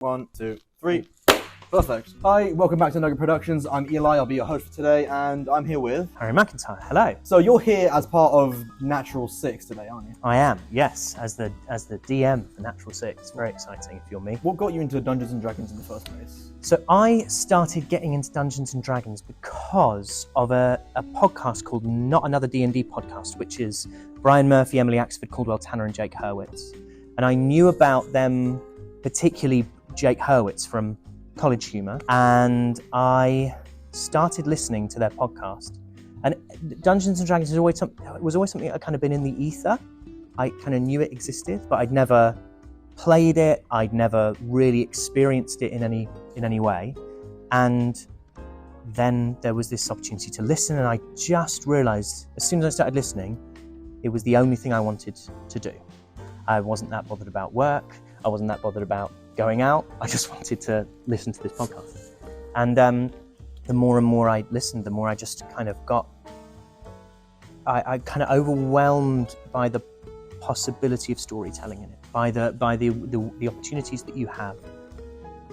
1, 2, 3. Perfect. Hi, welcome back to Nugget Productions. I'm Eli, I'll be your host for today, and I'm here with... Harry McEntire, hello. So you're here as part of Natural 6 today, aren't you? I am, yes, as the DM for Natural 6. Very exciting if you're me. What got you into Dungeons & Dragons in the first place? So I started getting into Dungeons & Dragons because of a podcast called Not Another D&D Podcast, which is Brian Murphy, Emily Axford, Caldwell Tanner, and Jake Hurwitz. And I knew about them, particularly Jake Hurwitz from College Humour, and I started listening to their podcast. And Dungeons & Dragons was always something that had kind of been in the ether. I kind of knew it existed, but I'd never played it. I'd never really experienced it in any way. And then there was this opportunity to listen, and I just realised as soon as I started listening, it was the only thing I wanted to do. I wasn't that bothered about work. I wasn't that bothered about going out. I just wanted to listen to this podcast. And the more and more I listened, the more I just kind of got, I kind of overwhelmed by the possibility of storytelling in it, by the opportunities that you have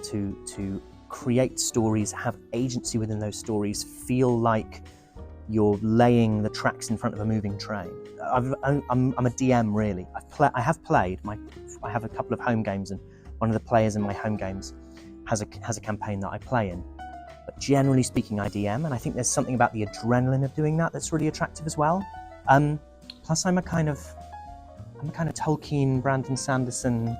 to create stories, have agency within those stories, feel like you're laying the tracks in front of a moving train. I'm a DM, really. I have played. I have a couple of home games, and one of the players in my home games has a campaign that I play in. But generally speaking, I DM, and I think there's something about the adrenaline of doing that that's really attractive as well. Plus, I'm a kind of Tolkien, Brandon Sanderson,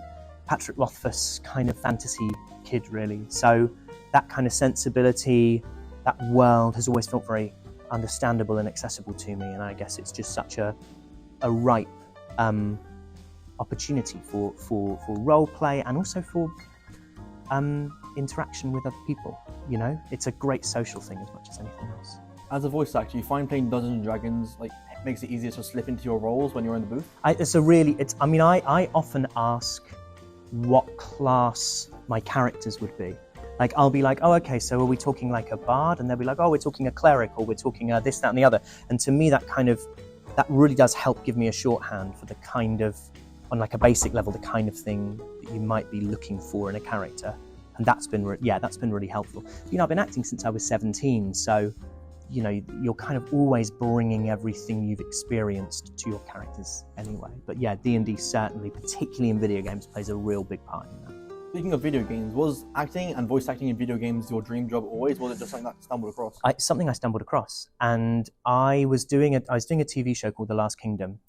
Patrick Rothfuss kind of fantasy kid, really. So that kind of sensibility, that world has always felt very understandable and accessible to me, and I guess it's just such a ripe opportunity for role play and also for interaction with other people. You know, it's a great social thing as much as anything else. As a voice actor, you find playing Dungeons & Dragons makes it easier to slip into your roles when you're in the booth? I often ask what class my characters would be. Like, I'll be like, oh, okay, so are we talking like a bard? And they'll be like, oh, we're talking a cleric, or we're talking this, that, and the other. And to me, that really does help give me a shorthand for the kind of, on like a basic level, the kind of thing that you might be looking for in a character. And that's been really helpful. You know, I've been acting since I was 17, so, you know, you're kind of always bringing everything you've experienced to your characters anyway. But yeah, D&D certainly, particularly in video games, plays a real big part in that. Speaking of video games, was acting and voice acting in video games your dream job always? Was it just something that you stumbled across? Something I stumbled across, and I was doing a TV show called The Last Kingdom,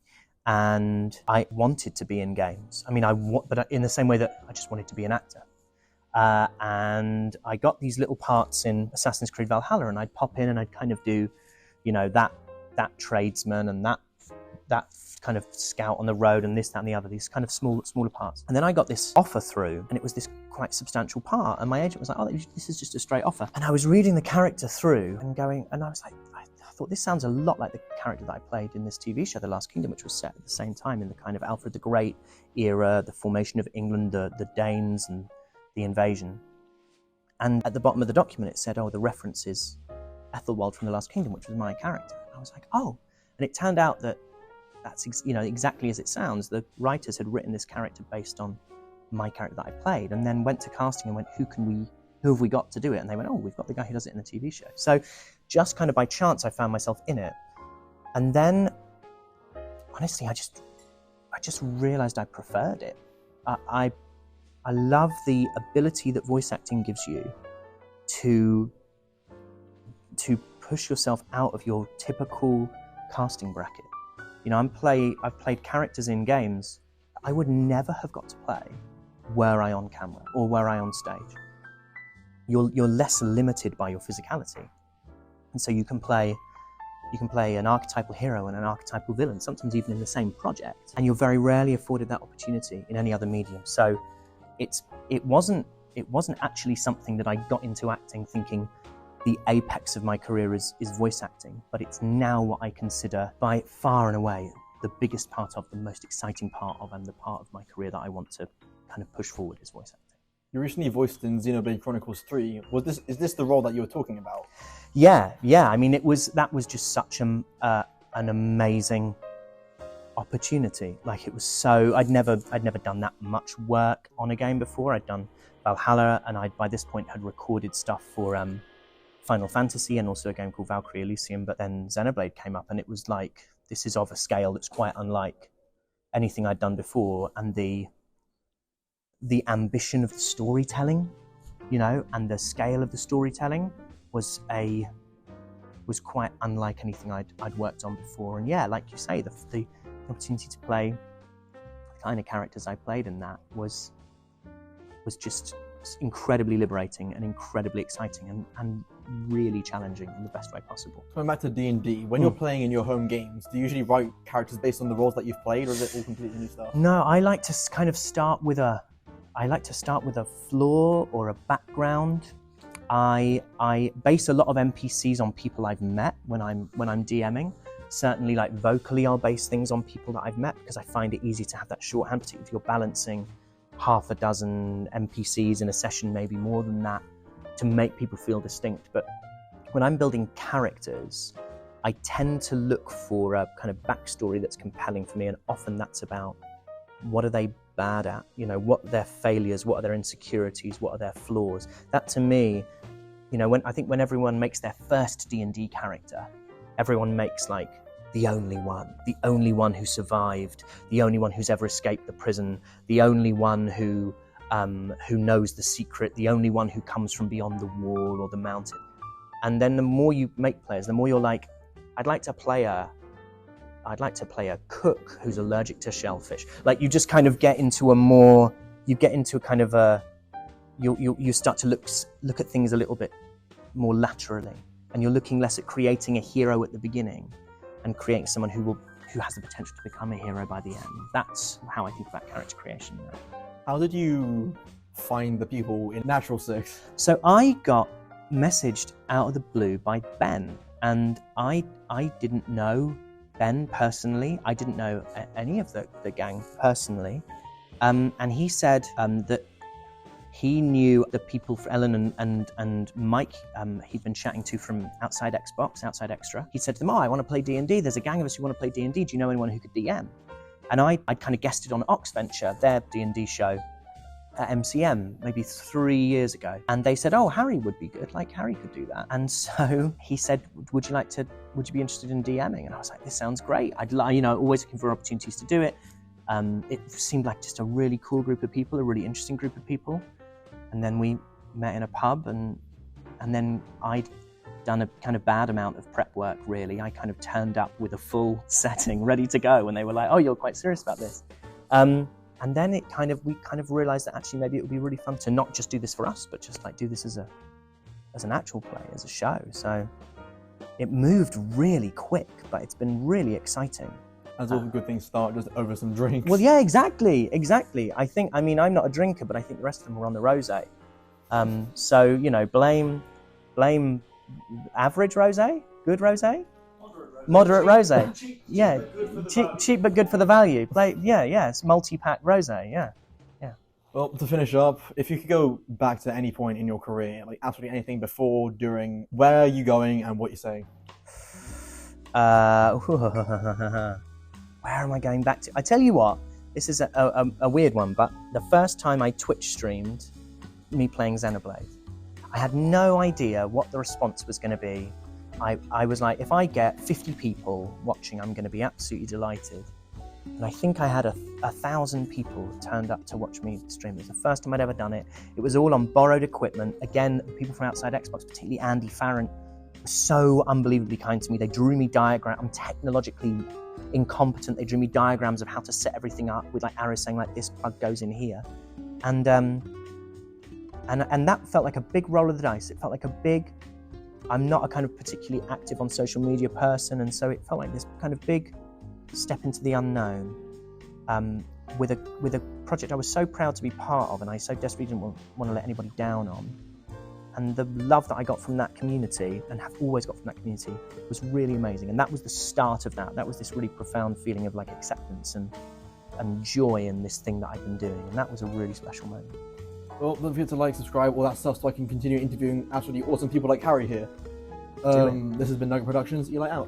and I wanted to be in games. I mean, but in the same way that I just wanted to be an actor. And I got these little parts in Assassin's Creed Valhalla, and I'd pop in and I'd kind of do, you know, that tradesman and that kind of scout on the road and this, that, and the other, these kind of smaller parts. And then I got this offer through, and it was this quite substantial part, and my agent was like, oh, this is just a straight offer. And I was reading the character through and I was like, I thought this sounds a lot like the character that I played in this TV show, The Last Kingdom, which was set at the same time in the kind of Alfred the Great era, the formation of England, the Danes, and the invasion. And at the bottom of the document, it said, oh, the reference is Ethelwald from The Last Kingdom, which was my character. And I was like, oh. And it turned out that that's, you know, exactly as it sounds. The writers had written this character based on my character that I played, and then went to casting and went, who have we got to do it? And they went, oh, we've got the guy who does it in the TV show. So just kind of by chance, I found myself in it. And then, honestly, I just realized I preferred it. I love the ability that voice acting gives you to push yourself out of your typical casting bracket. You know, I've played characters in games I would never have got to play were I on camera or were I on stage. You're less limited by your physicality, and so you can play an archetypal hero and an archetypal villain, sometimes even in the same project, and you're very rarely afforded that opportunity in any other medium. So it wasn't actually something that I got into acting thinking the apex of my career is voice acting, but it's now what I consider by far and away the biggest part of, the most exciting part of, and the part of my career that I want to kind of push forward is voice acting. You recently voiced in Xenoblade Chronicles 3. Is this the role that you were talking about? Yeah. I mean, that was just such an amazing opportunity. Like, it was so, I'd never done that much work on a game before. I'd done Valhalla, and I by this point had recorded stuff for Final Fantasy and also a game called Valkyrie Elysium. But then Xenoblade came up, and it was like, this is of a scale that's quite unlike anything I'd done before, and the ambition of the storytelling, and the scale of the storytelling was quite unlike anything I'd worked on before. And yeah, like you say, the opportunity to play the kind of characters I played in that was just incredibly liberating and incredibly exciting and really challenging in the best way possible. Coming back to D&D, when you're playing in your home games, do you usually write characters based on the roles that you've played, or is it all completely new stuff? No, I like to kind of start with a flaw or a background. I base a lot of NPCs on people I've met when I'm DMing. Certainly, like vocally, I'll base things on people that I've met because I find it easy to have that shorthand, particularly if you're balancing half a dozen NPCs in a session, maybe more than that, to make people feel distinct. But when I'm building characters, I tend to look for a kind of backstory that's compelling for me, and often that's about what are they bad at, what are their failures, what are their insecurities, what are their flaws. That to me, when everyone makes their first D&D character, everyone makes like the only one who survived, the only one who's ever escaped the prison, the only one who knows the secret, the only one who comes from beyond the wall or the mountain. And then the more you make players, the more you're like, I'd like to play a cook who's allergic to shellfish. Like, you just kind of get into you start to look at things a little bit more laterally, and you're looking less at creating a hero at the beginning and creating someone who has the potential to become a hero by the end. That's how I think about character creation now. How did you find the people in Natural Six? So I got messaged out of the blue by Ben, and I didn't know Ben personally. I didn't know any of the gang personally. And he said that he knew the people for Ellen and Mike he'd been chatting to from Outside Xbox, Outside Extra. He said to them, I want to play D&D. There's a gang of us who want to play D&D. Do you know anyone who could DM? And I'd kind of guested on Oxventure, their D&D show at MCM, maybe 3 years ago. And they said, Harry would be good. Like, Harry could do that. And so he said, would you be interested in DMing? And I was like, this sounds great. Always looking for opportunities to do it. It seemed like just a really cool group of people, a really interesting group of people. And then we met in a pub, and then I'd done a kind of bad amount of prep work, really. I kind of turned up with a full setting ready to go, and they were like, you're quite serious about this. And then we kind of realized that actually maybe it would be really fun to not just do this for us, but just like do this as an actual play, as a show. So it moved really quick, but it's been really exciting. As all good things start, just over some drinks. Well, yeah, exactly. I'm not a drinker, but I think the rest of them were on the rosé. So, blame average rosé, good rosé, moderate rosé. Yeah, cheap but good for the value. It's multi-pack rosé. Yeah. Well, to finish up, if you could go back to any point in your career, like absolutely anything before, during, where are you going and what you're saying? Where am I going back to? I tell you what, this is a weird one, but the first time I Twitch streamed me playing Xenoblade, I had no idea what the response was going to be. I was like, if I get 50 people watching, I'm going to be absolutely delighted. And I think I had 1,000 people turned up to watch me stream. It was the first time I'd ever done it. It was all on borrowed equipment. Again, people from Outside Xbox, particularly Andy Farron, were so unbelievably kind to me. They drew me diagrams. I'm technologically incompetent. They drew me diagrams of how to set everything up with like arrows saying like this plug goes in here. And that felt like a big roll of the dice. It felt like I'm not a kind of particularly active on social media person, and so it felt like this kind of big step into the unknown with a project I was so proud to be part of, and I so desperately didn't want to let anybody down on. And the love that I got from that community, and have always got from that community, was really amazing. And that was the start of that. That was this really profound feeling of like acceptance and joy in this thing that I've been doing. And that was a really special moment. Well, don't forget to like, subscribe, all that stuff, so I can continue interviewing absolutely awesome people like Harry here. This has been Nugget Productions. Eli out.